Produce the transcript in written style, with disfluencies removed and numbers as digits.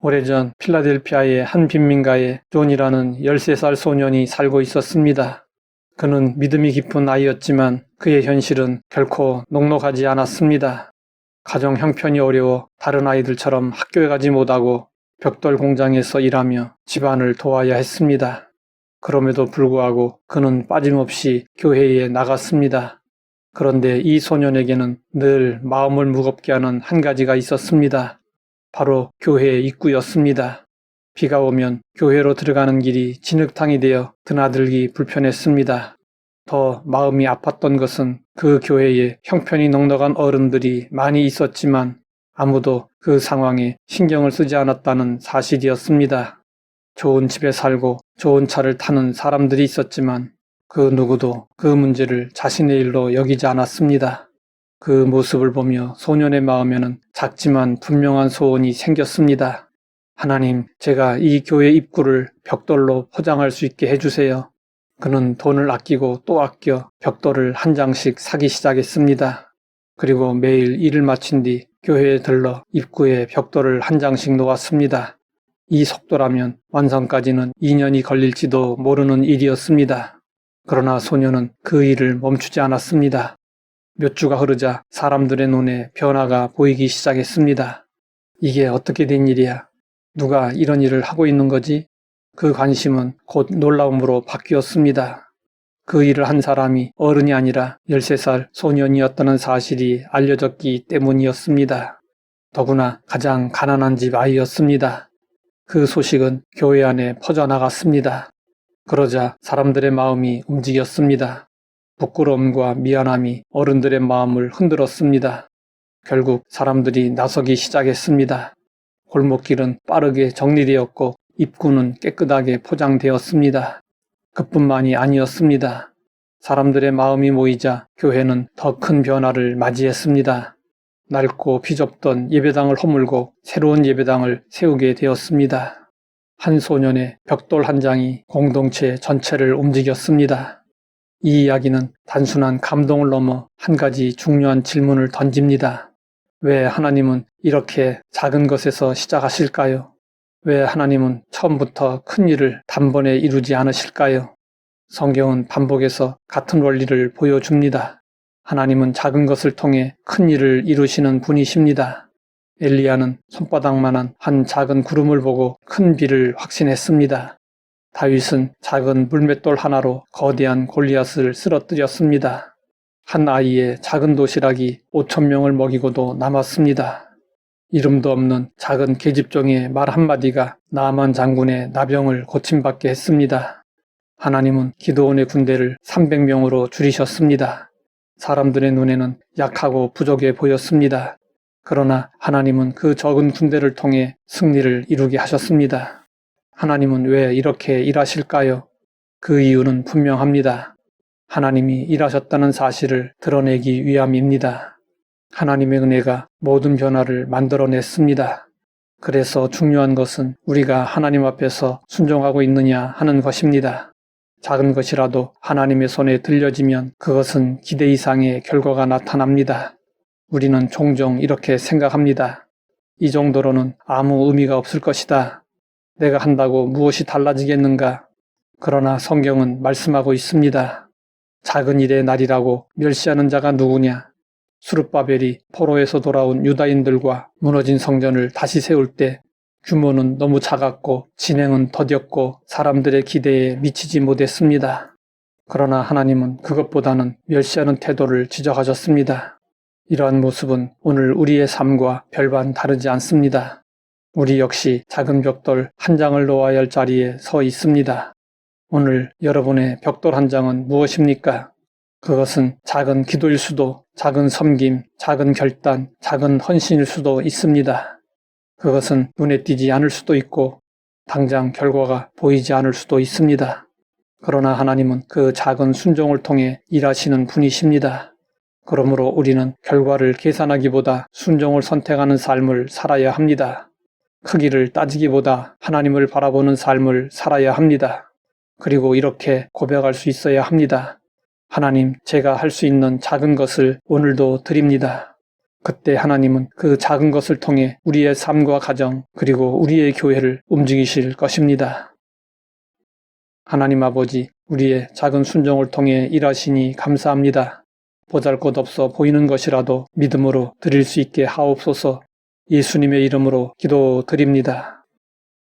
오래전 필라델피아의 한 빈민가에 존이라는 13살 소년이 살고 있었습니다. 그는 믿음이 깊은 아이였지만 그의 현실은 결코 녹록하지 않았습니다. 가정 형편이 어려워 다른 아이들처럼 학교에 가지 못하고 벽돌 공장에서 일하며 집안을 도와야 했습니다. 그럼에도 불구하고 그는 빠짐없이 교회에 나갔습니다. 그런데 이 소년에게는 늘 마음을 무겁게 하는 한 가지가 있었습니다. 바로 교회의 입구였습니다. 비가 오면 교회로 들어가는 길이 진흙탕이 되어 드나들기 불편했습니다. 더 마음이 아팠던 것은 그 교회에 형편이 넉넉한 어른들이 많이 있었지만 아무도 그 상황에 신경을 쓰지 않았다는 사실이었습니다. 좋은 집에 살고 좋은 차를 타는 사람들이 있었지만 그 누구도 그 문제를 자신의 일로 여기지 않았습니다. 그 모습을 보며 소년의 마음에는 작지만 분명한 소원이 생겼습니다. 하나님, 제가 이 교회 입구를 벽돌로 포장할 수 있게 해주세요. 그는 돈을 아끼고 또 아껴 벽돌을 한 장씩 사기 시작했습니다. 그리고 매일 일을 마친 뒤 교회에 들러 입구에 벽돌을 한 장씩 놓았습니다. 이 속도라면 완성까지는 2년이 걸릴지도 모르는 일이었습니다. 그러나 소년은 그 일을 멈추지 않았습니다. 몇 주가 흐르자 사람들의 눈에 변화가 보이기 시작했습니다. 이게 어떻게 된 일이야? 누가 이런 일을 하고 있는 거지? 그 관심은 곧 놀라움으로 바뀌었습니다. 그 일을 한 사람이 어른이 아니라 13살 소년이었다는 사실이 알려졌기 때문이었습니다. 더구나 가장 가난한 집 아이였습니다. 그 소식은 교회 안에 퍼져나갔습니다. 그러자 사람들의 마음이 움직였습니다. 부끄러움과 미안함이 어른들의 마음을 흔들었습니다. 결국 사람들이 나서기 시작했습니다. 골목길은 빠르게 정리되었고 입구는 깨끗하게 포장되었습니다. 그뿐만이 아니었습니다. 사람들의 마음이 모이자 교회는 더 큰 변화를 맞이했습니다. 낡고 비좁던 예배당을 허물고 새로운 예배당을 세우게 되었습니다. 한 소년의 벽돌 한 장이 공동체 전체를 움직였습니다. 이 이야기는 단순한 감동을 넘어 한 가지 중요한 질문을 던집니다. 왜 하나님은 이렇게 작은 것에서 시작하실까요? 왜 하나님은 처음부터 큰 일을 단번에 이루지 않으실까요? 성경은 반복해서 같은 원리를 보여줍니다. 하나님은 작은 것을 통해 큰 일을 이루시는 분이십니다. 엘리야는 손바닥만한 한 작은 구름을 보고 큰 비를 확신했습니다. 다윗은 작은 물맷돌 하나로 거대한 골리앗을 쓰러뜨렸습니다. 한 아이의 작은 도시락이 5,000명을 먹이고도 남았습니다. 이름도 없는 작은 계집종의 말 한마디가 나아만 장군의 나병을 고침받게 했습니다. 하나님은 기드온의 군대를 300명으로 줄이셨습니다. 사람들의 눈에는 약하고 부족해 보였습니다. 그러나 하나님은 그 적은 군대를 통해 승리를 이루게 하셨습니다. 하나님은 왜 이렇게 일하실까요? 그 이유는 분명합니다. 하나님이 일하셨다는 사실을 드러내기 위함입니다. 하나님의 은혜가 모든 변화를 만들어냈습니다. 그래서 중요한 것은 우리가 하나님 앞에서 순종하고 있느냐 하는 것입니다. 작은 것이라도 하나님의 손에 들려지면 그것은 기대 이상의 결과가 나타납니다. 우리는 종종 이렇게 생각합니다. 이 정도로는 아무 의미가 없을 것이다. 내가 한다고 무엇이 달라지겠는가? 그러나 성경은 말씀하고 있습니다. 작은 일의 날이라고 멸시하는 자가 누구냐? 수룹바벨이 포로에서 돌아온 유다인들과 무너진 성전을 다시 세울 때 규모는 너무 작았고 진행은 더뎠고 사람들의 기대에 미치지 못했습니다. 그러나 하나님은 그것보다는 멸시하는 태도를 지적하셨습니다. 이러한 모습은 오늘 우리의 삶과 별반 다르지 않습니다. 우리 역시 작은 벽돌 한 장을 놓아야 할 자리에 서 있습니다. 오늘 여러분의 벽돌 한 장은 무엇입니까? 그것은 작은 기도일 수도, 작은 섬김, 작은 결단, 작은 헌신일 수도 있습니다. 그것은 눈에 띄지 않을 수도 있고 당장 결과가 보이지 않을 수도 있습니다. 그러나 하나님은 그 작은 순종을 통해 일하시는 분이십니다. 그러므로 우리는 결과를 계산하기보다 순종을 선택하는 삶을 살아야 합니다. 크기를 따지기보다 하나님을 바라보는 삶을 살아야 합니다. 그리고 이렇게 고백할 수 있어야 합니다. 하나님, 제가 할 수 있는 작은 것을 오늘도 드립니다. 그때 하나님은 그 작은 것을 통해 우리의 삶과 가정, 그리고 우리의 교회를 움직이실 것입니다. 하나님 아버지, 우리의 작은 순종을 통해 일하시니 감사합니다. 보잘것없어 보이는 것이라도 믿음으로 드릴 수 있게 하옵소서. 예수님의 이름으로 기도드립니다.